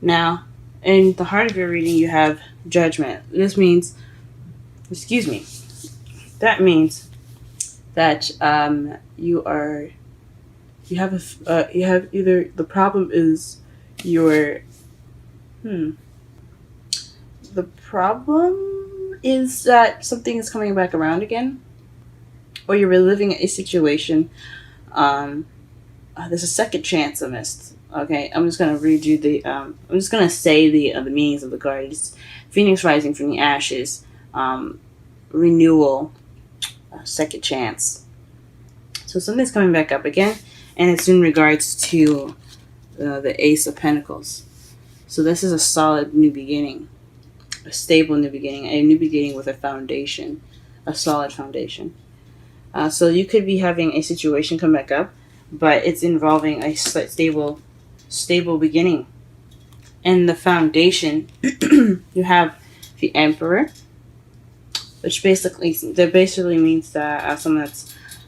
Now, in the heart of your reading, you have Judgment. This means, excuse me, that means that you have either the problem is your the problem is that something is coming back around again, or you're reliving a situation. There's a second chance I missed. Okay, I'm just gonna read you the. I'm just gonna say the meanings of the card. It's Phoenix rising from the ashes, renewal, second chance. So something's coming back up again, and it's in regards to the Ace of Pentacles. So this is a solid new beginning, a stable new beginning, a new beginning with a foundation, a solid foundation. So you could be having a situation come back up, but it's involving a stable beginning. And the foundation, you have the Emperor, which basically means that someone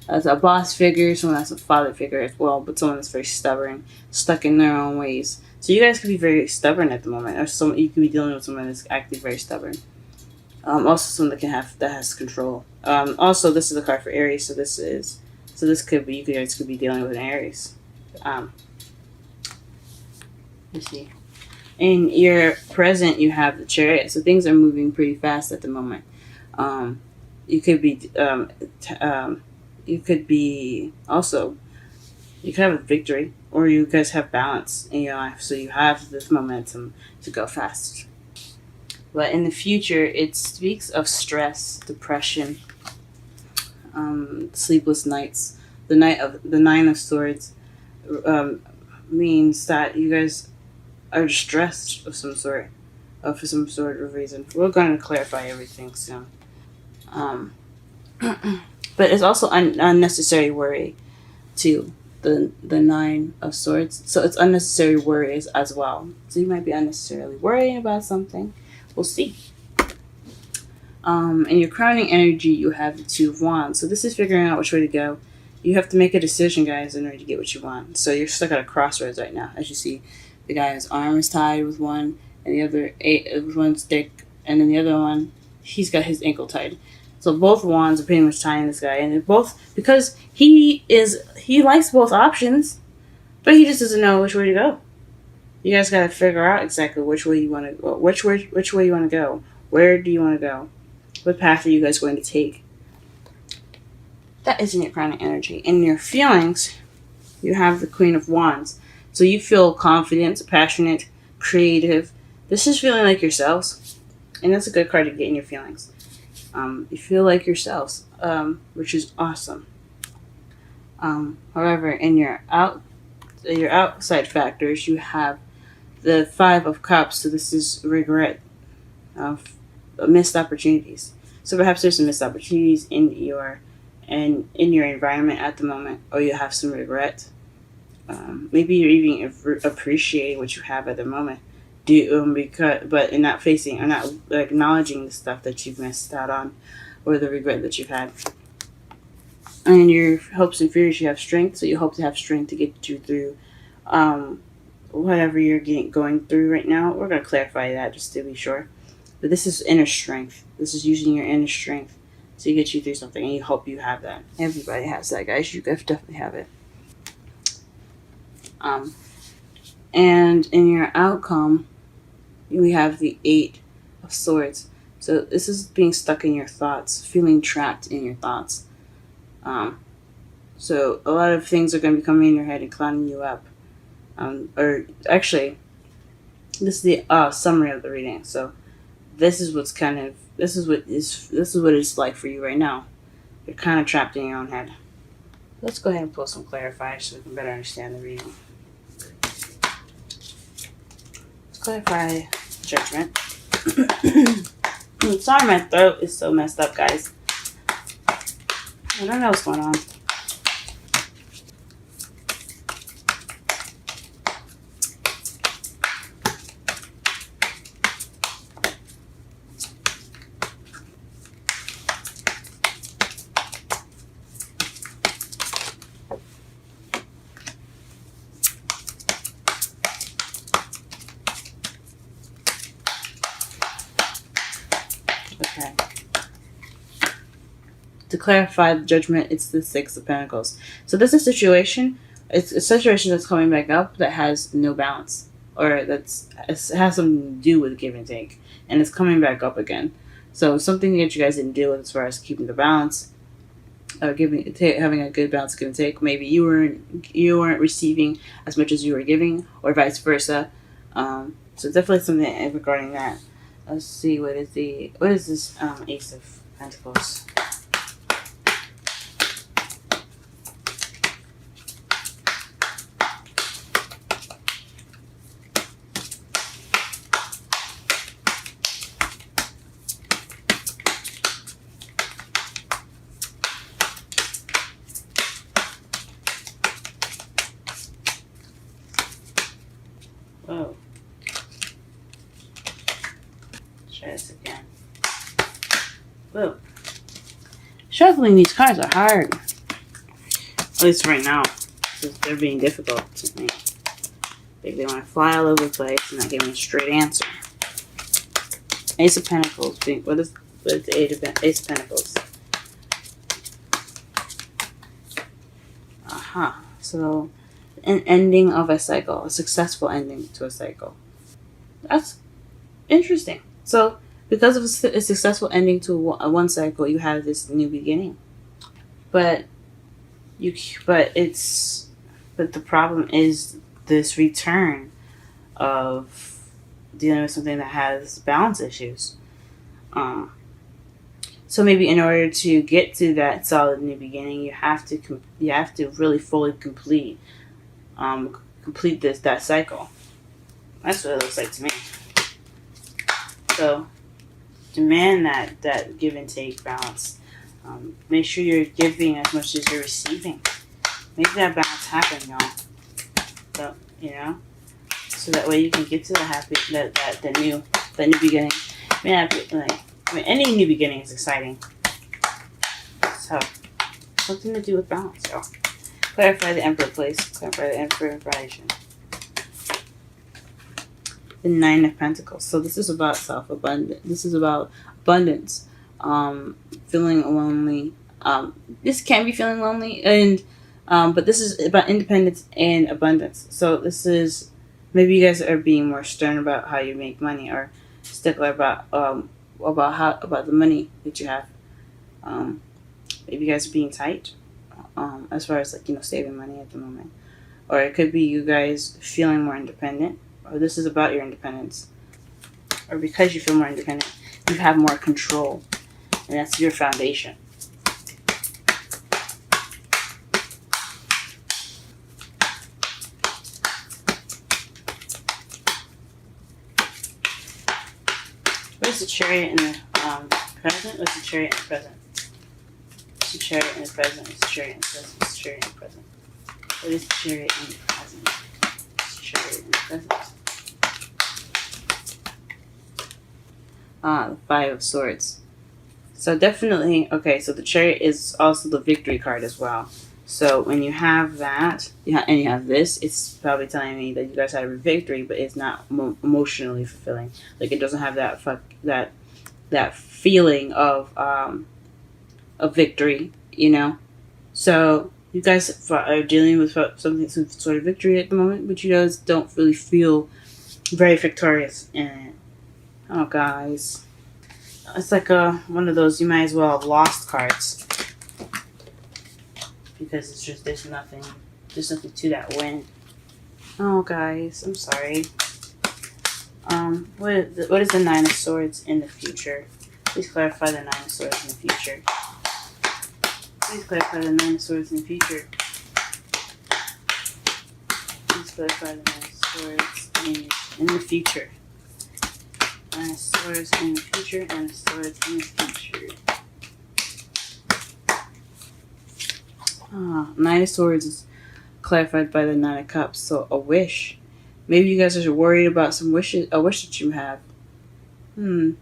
that's a boss figure, someone that's a father figure as well, but someone that's very stubborn, stuck in their own ways. So you guys could be very stubborn at the moment, or you could be dealing with someone that's acting very stubborn. Also, someone that has control. Also, this is a card for Aries, so this could be, you guys could be dealing with an Aries. Let's see. In your present, you have the Chariot, so things are moving pretty fast at the moment. You could be you could have a victory, or you guys have balance in your life, so you have this momentum to go fast. But in the future, it speaks of stress, depression, sleepless nights. The Nine of Swords means that you guys are stressed of some sort, for some sort of reason. We're going to clarify everything soon. But it's also unnecessary worry too. The Nine of Swords, so it's unnecessary worries as well. So you might be unnecessarily worrying about something. We'll see. In your crowning energy, you have the Two of Wands. So this is figuring out which way to go. You have to make a decision, guys, in order to get what you want. So you're stuck at a crossroads right now. As you see, the guy's arm is tied with one, and the other with one stick, and then the other one, he's got his ankle tied. So both wands are pretty much tying this guy, and they're both, because he likes both options, but he just doesn't know which way to go. You guys got to figure out exactly which way you want to go. Which way you want to go? Where do you want to go? What path are you guys going to take? That is in your crowning energy. In your feelings, you have the Queen of Wands. So you feel confident, passionate, creative. This is feeling like yourselves, and that's a good card to get in your feelings. You feel like yourselves, which is awesome. However, in your outside factors, you have the Five of Cups. So this is regret of missed opportunities. So perhaps there's some missed opportunities in your environment at the moment, or you have some regret. Maybe you're even appreciating what you have at the moment, but in not facing or not acknowledging the stuff that you've missed out on, or the regret that you've had. And your hopes and fears, you have strength, so you hope to have strength to get you through whatever you're going through right now. We're going to clarify that just to be sure. But this is inner strength. This is using your inner strength to get you through something, and you hope you have that. Everybody has that, guys. You definitely have it. And in your outcome, we have the Eight of Swords. So this is being stuck in your thoughts, feeling trapped in your thoughts. So a lot of things are going to be coming in your head and clouding you up. Or actually, this is the summary of the reading. So this is what it's like for you right now. You're kind of trapped in your own head. Let's go ahead and pull some clarifiers so we can better understand the reading. Let's clarify Judgment. Sorry, my throat is so messed up, guys. I don't know what's going on. To clarify the Judgment, it's the Six of Pentacles. So this is a situation. It's a situation that's coming back up that has no balance, or it has something to do with give and take, and it's coming back up again. So something that you guys didn't deal with as far as keeping the balance, or having a good balance of give and take. Maybe you weren't receiving as much as you were giving, or vice versa. So definitely something regarding that. Let's see, what is this Ace of Pentacles? Whoa. Try this again. Whoa. Shuffling these cards are hard. At least right now. Because they're being difficult to me. They want to fly all over the place and not give me a straight answer. Ace of Pentacles. What is the Ace of Pentacles? Aha. So, an ending of a cycle. A successful ending to a cycle. That's interesting. So, because of a successful ending to one cycle, you have this new beginning. But the problem is this return of dealing with something that has balance issues. So maybe in order to get to that solid new beginning, you have to really fully complete that cycle. That's what it looks like to me. So demand that give and take balance. Make sure you're giving as much as you're receiving. Make that balance happen, y'all. So, so that way you can get to the new beginning. Any new beginning is exciting. So, something to do with balance, y'all. Clarify the Emperor, please. Clarify the Emperor information. The Nine of Pentacles. So this is about self-abundance. This is about abundance. Feeling lonely. This can be feeling lonely, and but this is about independence and abundance. So this is, maybe you guys are being more stern about how you make money, or stickler about the money that you have. Maybe you guys are being tight, as far as saving money at the moment, or it could be you guys feeling more independent, or this is about your independence, or because you feel more independent, you have more control, and that's your foundation. What's the Chariot in the present? What's the Chariot in the present? What's the Chariot in the present? What's the Chariot in the present? What's the Chariot in the present? What is the Chariot in the present? What's the Chariot in the present? The Five of Swords. So definitely, okay, so the Chariot is also the victory card as well. So when you have that, and you have this, it's probably telling me that you guys had a victory, but it's not emotionally fulfilling. Like, it doesn't have that feeling of a victory, So you guys are dealing with some sort of victory at the moment, but you guys don't really feel very victorious in it. Oh, guys. It's like one of those you might as well have lost cards. Because it's just, there's nothing to that win. Oh, guys, I'm sorry. What is the Nine of Swords in the future? Please clarify the Nine of Swords in the future. Please clarify the Nine of Swords in the future. Please clarify the Nine of Swords in the future. Nine of Swords in the future, Nine of Swords in the future. Nine of Swords is clarified by the Nine of Cups. So a wish. Maybe you guys are worried about a wish that you have. Or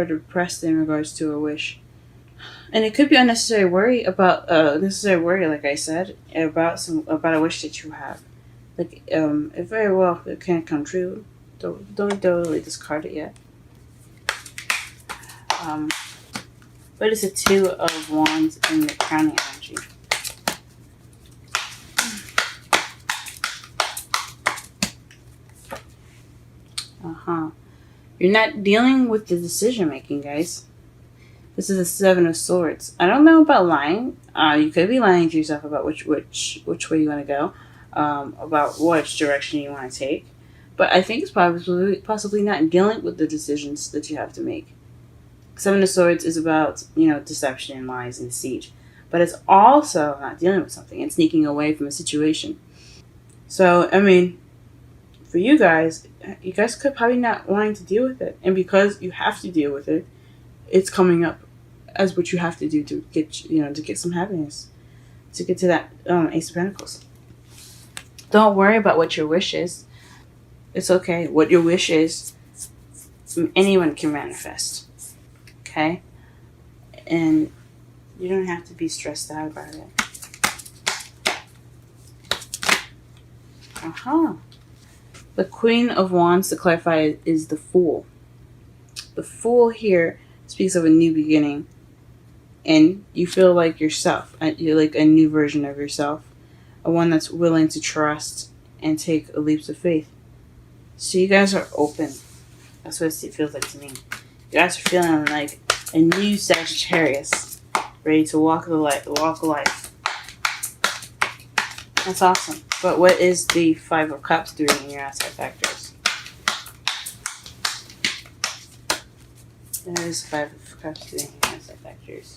depressed in regards to a wish. And it could be unnecessary worry about like I said, about a wish that you have. Like it very well it can come true. Don't really discard it yet. What is the Two of Wands in the crowning energy? You're not dealing with the decision making, guys. This is the Seven of Swords. I don't know about lying. You could be lying to yourself about which way you want to go, about which direction you want to take. But I think it's possibly not dealing with the decisions that you have to make. Seven of Swords is about, deception and lies and deceit. But it's also not dealing with something and sneaking away from a situation. So, for you guys could probably not wanting to deal with it. And because you have to deal with it, it's coming up as what you have to do to get some happiness. To get to that Ace of Pentacles. Don't worry about what your wish is. It's okay. What your wish is, anyone can manifest. Okay? And you don't have to be stressed out about it. The Queen of Wands, to clarify, is the Fool. The Fool here speaks of a new beginning. And you feel like yourself. You're like a new version of yourself. A one that's willing to trust and take leaps of faith. So you guys are open. That's what it feels like to me. You guys are feeling like a new Sagittarius, ready to walk life. That's awesome. But what is the Five of Cups doing in your outside factors? What is the Five of Cups doing in your outside factors?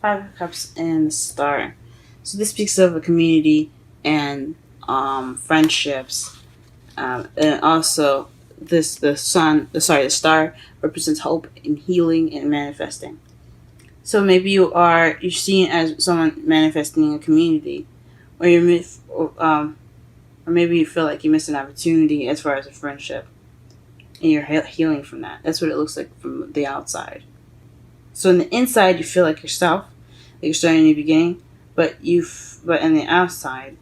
Five of Cups and the Star. So this speaks of a community and friendships, and also the Star represents hope and healing and manifesting. So maybe you're seen as someone manifesting in a community, or or maybe you feel like you missed an opportunity as far as a friendship, and you're healing from that. That's what it looks like from the outside. So in the inside, you feel like yourself, like you're starting a new beginning, but in the outside,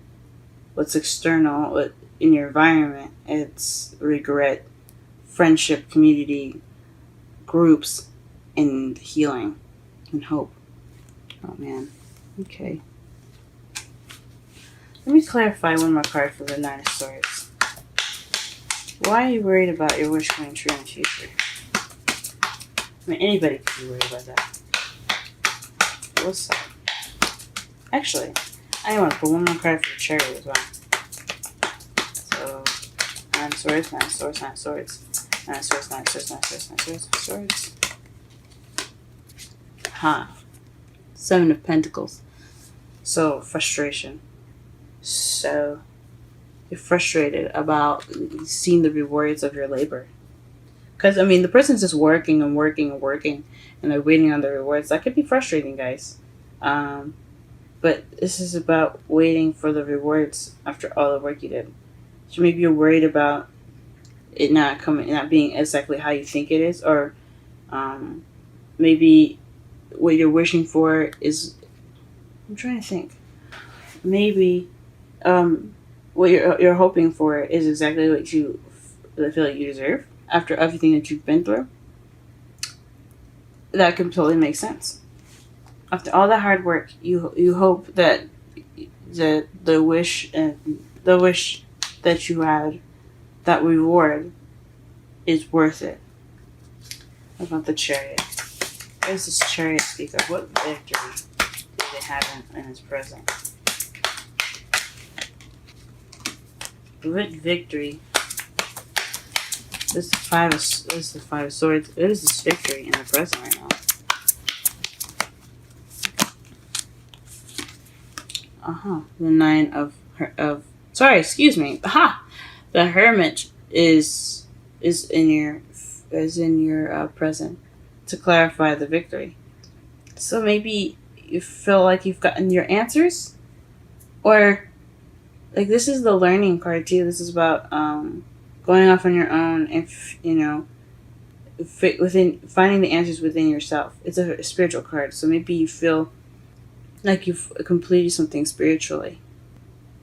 what's external, in your environment, it's regret, friendship, community, groups, and healing and hope. Oh man. Okay. Let me clarify one more card for the Nine of Swords. Why are you worried about your wish coming true in the future? Anybody could be worried about that. What's that? Actually, I want to put one more card for the Chariot as well. So, Nine of Swords, Nine of Swords, Nine of Swords, Nine of Swords, Nine of Swords, Nine of Swords, Nine of Swords, Nine of Swords. Seven of Pentacles. So, frustration. So, you're frustrated about seeing the rewards of your labor. Because, the person's just working and working and working, and they're waiting on the rewards. That could be frustrating, guys. But this is about waiting for the rewards after all the work you did. So maybe you're worried about it not being exactly how you think it is, or maybe what you're wishing for is. I'm trying to think. Maybe what you're hoping for is exactly what you feel like you deserve after everything that you've been through. That can totally make sense. After all the hard work, you hope that the wish that you had, that reward, is worth it. What about the Chariot? What does this Chariot speak of? What victory do they have in its present? What victory? This is the Five of Swords. What is this victory in the present right now? The Nine of the Hermit is in your present, to clarify the victory. So maybe you feel like you've gotten your answers, or like this is the learning card too. This is about going off on your own and finding the answers within yourself. It's a spiritual card, so maybe you feel like you've completed something spiritually,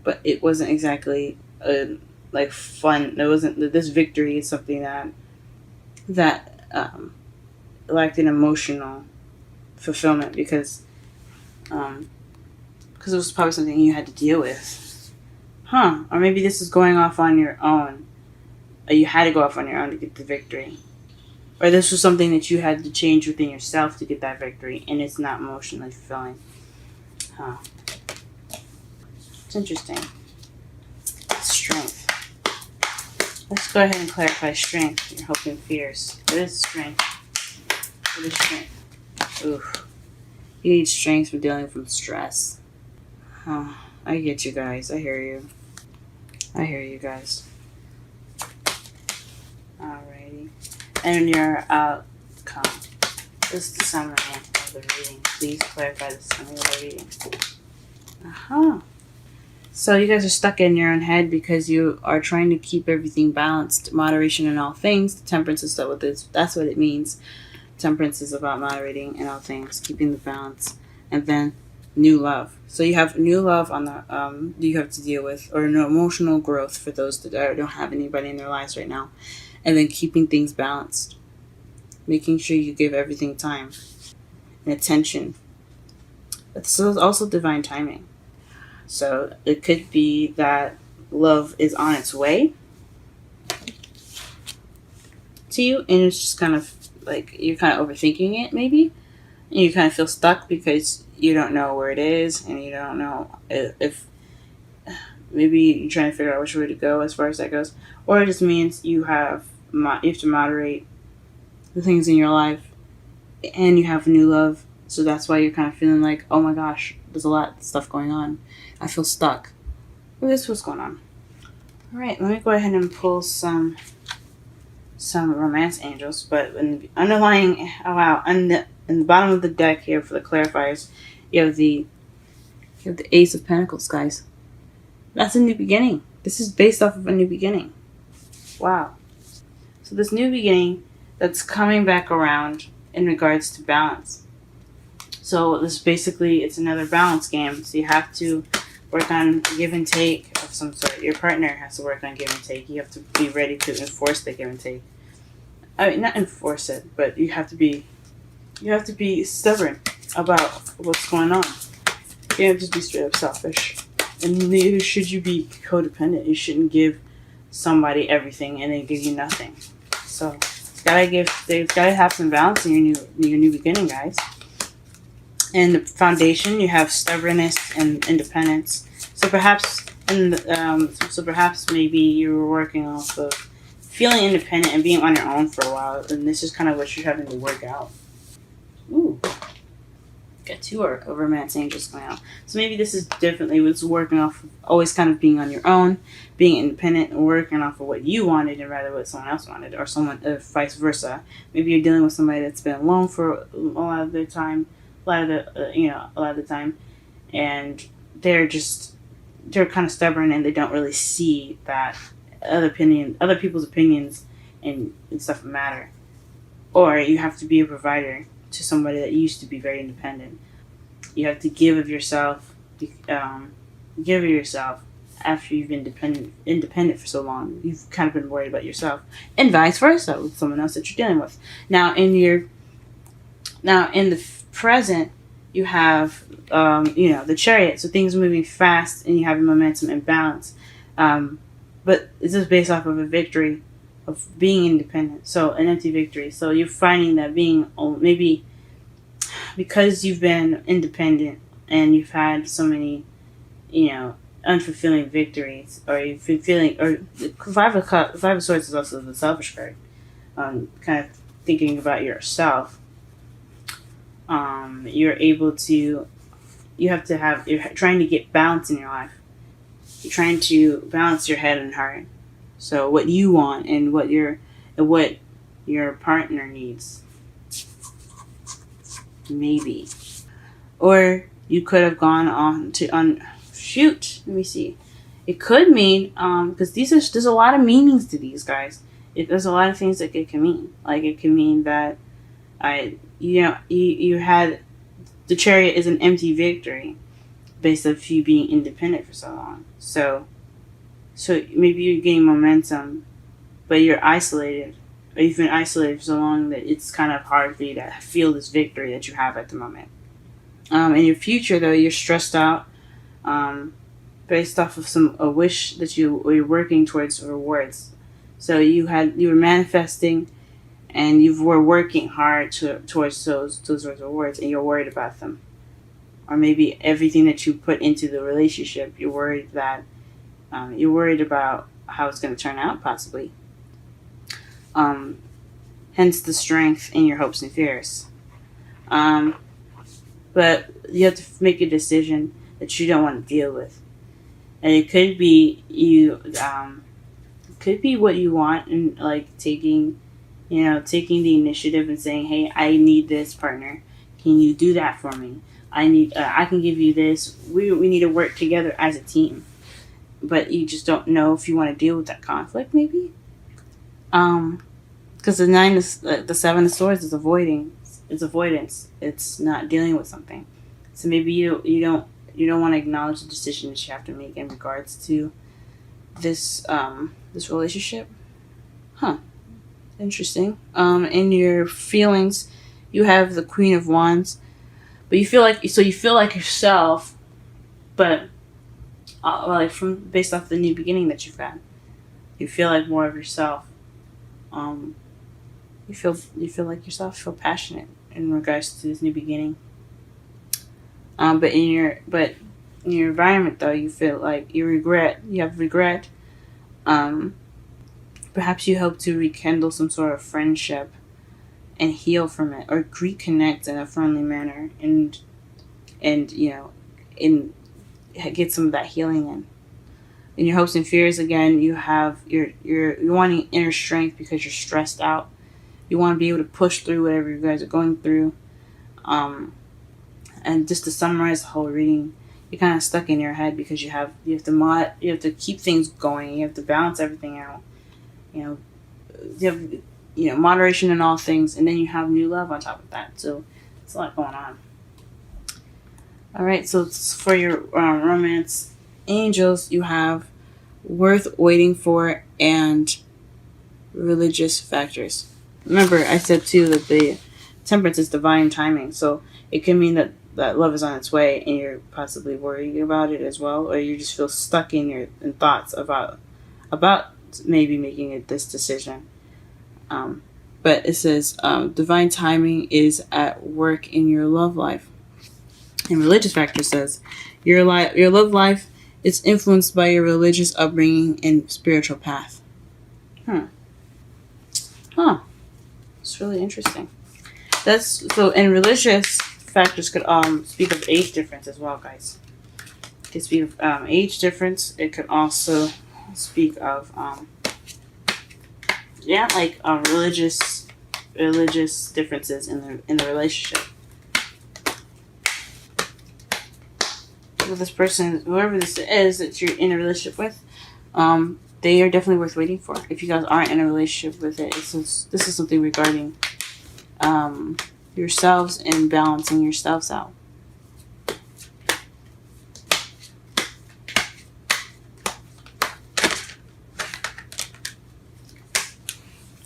but it wasn't exactly like fun. It wasn't, this victory is something that lacked an emotional fulfillment because it was probably something you had to deal with. Or maybe this is going off on your own. Or you had to go off on your own to get the victory. Or this was something that you had to change within yourself to get that victory, and it's not emotionally fulfilling. It's interesting. Strength. Let's go ahead and clarify strength, your hope and fears. What is strength? What is strength? Oof. You need strength for dealing with stress. I get you guys. I hear you. I hear you guys. Alrighty. And your outcome. This is the summary of the reading. Please clarify the summary of the reading. So you guys are stuck in your own head because you are trying to keep everything balanced. Moderation in all things. Temperance is that's what it means. Temperance is about moderating in all things, keeping the balance. And then new love. So you have new love on the you have to deal with, or no emotional growth for those that don't have anybody in their lives right now. And then keeping things balanced. Making sure you give everything time and attention. It's also divine timing. So it could be that love is on its way to you, and it's just kind of like you're kind of overthinking it, maybe. And you kind of feel stuck because you don't know where it is, and you don't know if maybe you're trying to figure out which way to go as far as that goes. Or it just means you have to moderate the things in your life, and you have new love. So that's why you're kind of feeling like, oh my gosh, there's a lot of stuff going on. I feel stuck. Well, this is what's going on. All right, let me go ahead and pull some romance angels. But in the underlying, in the bottom of the deck here for the clarifiers, you have the Ace of Pentacles, guys. That's a new beginning. This is based off of a new beginning. Wow. So this new beginning that's coming back around in regards to balance. So this basically, it's another balance game. So you have to work on give and take of some sort. Your partner has to work on give and take. You have to be ready to enforce the give and take. I mean, not enforce it, but you have to be stubborn about what's going on. You can't just be straight up selfish. And neither should you be codependent. You shouldn't give somebody everything and they give you nothing. So there's gotta have some balance in your new beginning, guys. And the foundation, you have stubbornness and independence. So perhaps maybe you were working off of feeling independent and being on your own for a while, and this is kind of what you're having to work out. Ooh, got two romance angels going out. So maybe this is differently. It's working off of always kind of being on your own, being independent, and working off of what you wanted and rather what someone else wanted, or vice versa. Maybe you're dealing with somebody that's been alone for a lot of the time, and they're kind of stubborn and they don't really see that other people's opinions and stuff matter. Or you have to be a provider to somebody that used to be very independent. You have to give of yourself after you've been independent for so long. You've kind of been worried about yourself, and vice versa with someone else that you're dealing with. Now in the present, you have the Chariot, so things are moving fast and you have momentum and balance. But this is based off of a victory of being independent, so an empty victory. So you're finding that maybe because you've been independent and you've had so many, unfulfilling victories, or you've been feeling, or the Five of Swords is also the selfish card, kind of thinking about yourself. You're trying to get balance in your life. You're trying to balance your head and heart. So what you want and what your partner needs. Maybe. Or you could have gone let me see. It could mean, because there's a lot of meanings to these, guys. There's a lot of things that it can mean. Like it can mean that you had the Chariot is an empty victory based off you being independent for so long. So maybe you're getting momentum, but you're isolated, or you've been isolated for so long that it's kind of hard for you to feel this victory that you have at the moment. In your future, though, you're stressed out, based off of a wish that you're working towards rewards. So you were manifesting, and you were working hard towards those rewards, and you're worried about them, or maybe everything that you put into the relationship, you're worried about how it's going to turn out, possibly. Hence the strength in your hopes and fears. But you have to make a decision that you don't want to deal with, and it could be what you want, and like taking the initiative and saying, "Hey, I need this partner. Can you do that for me? I can give you this. We need to work together as a team." But you just don't know if you want to deal with that conflict, maybe. Because the Seven of Swords is avoiding. It's avoidance. It's not dealing with something. So maybe you don't want to acknowledge the decision that you have to make in regards to this relationship. Interesting. In your feelings, you have the Queen of Wands, but you feel like yourself, but based off the new beginning that you've had, you feel like more of yourself. You feel like yourself. Feel passionate in regards to this new beginning. But in your environment, though, you feel like you have regret. Perhaps you hope to rekindle some sort of friendship and heal from it, or reconnect in a friendly manner, and get some of that healing in. In your hopes and fears, again, you're wanting inner strength because you're stressed out. You want to be able to push through whatever you guys are going through. And just to summarize the whole reading, you're kind of stuck in your head because you have to keep things going. You have to balance everything out. You have moderation in all things, and then you have new love on top of that. So it's a lot going on. All right, so for your romance angels, you have worth waiting for and religious factors. Remember, I said too that the Temperance is divine timing, so it can mean that love is on its way, and you're possibly worrying about it as well, or you just feel stuck in thoughts about maybe making this decision. But it says divine timing is at work in your love life. And religious factor says your love life is influenced by your religious upbringing and spiritual path. It's really interesting. And religious factors could speak of age difference as well, guys. It could speak of age difference. It could also speak of religious differences in the relationship. So this person, whoever this is that you're in a relationship with, they are definitely worth waiting for. If you guys aren't in a relationship with it, this is something regarding yourselves and balancing yourselves out.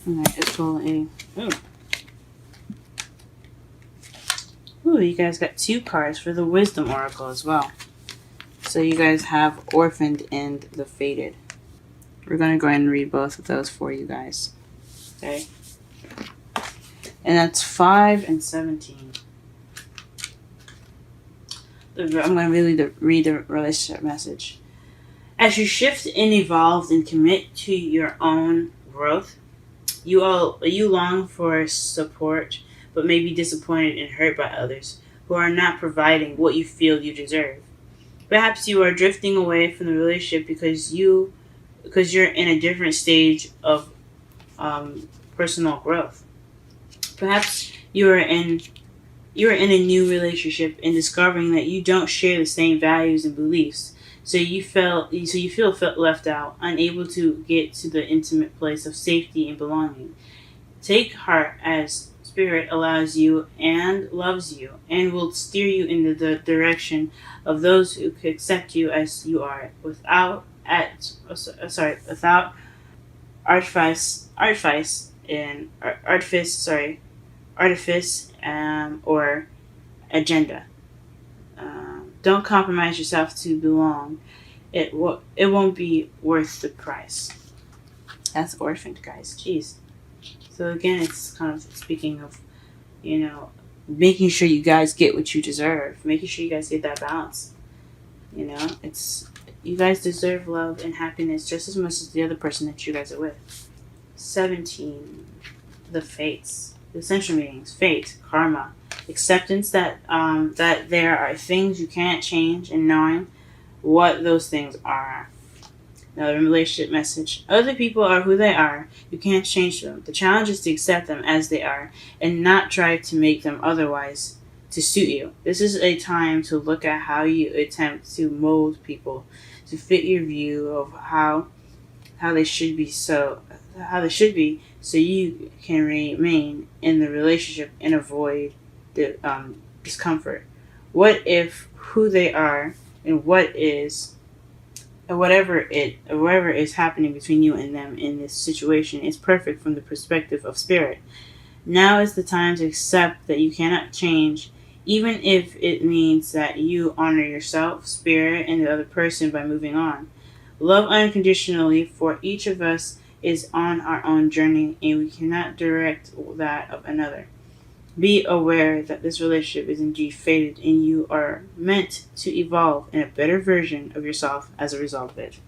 Alright, it's totally Ooh, you guys got 2 cards for the Wisdom Oracle as well. So you guys have Orphaned and the Fated. We're going to go ahead and read both of those for you guys. Okay? And that's 5 and 17. I'm going to read the relationship message. As you shift and evolve and commit to your own growth, you long for support, but may be disappointed and hurt by others who are not providing what you feel you deserve. Perhaps you are drifting away from the relationship because you're in a different stage of personal growth. Perhaps you are in a new relationship and discovering that you don't share the same values and beliefs. So you feel left out, unable to get to the intimate place of safety and belonging. Take heart, as Spirit allows you and loves you and will steer you in the direction of those who could accept you as you are without artifice or agenda. Don't compromise yourself to belong. It won't be worth the price. That's orphaned, guys. Jeez. So again, it's kind of speaking of, making sure you guys get what you deserve, making sure you guys get that balance. It's you guys deserve love and happiness just as much as the other person that you guys are with. 17, the fates, the essential meanings: fate, karma, acceptance that there are things you can't change, and knowing what those things are. Another relationship message: other people are who they are. You can't change them. The challenge is to accept them as they are and not try to make them otherwise to suit you. This is a time to look at how you attempt to mold people to fit your view of how they should be, so you can remain in the relationship and avoid the discomfort. What if who they are and whatever is happening between you and them in this situation is perfect from the perspective of spirit? Now is the time to accept that you cannot change, even if it means that you honor yourself, spirit, and the other person by moving on. Love unconditionally, for each of us is on our own journey and we cannot direct that of another. Be aware that this relationship is indeed fated and you are meant to evolve in a better version of yourself as a result of it.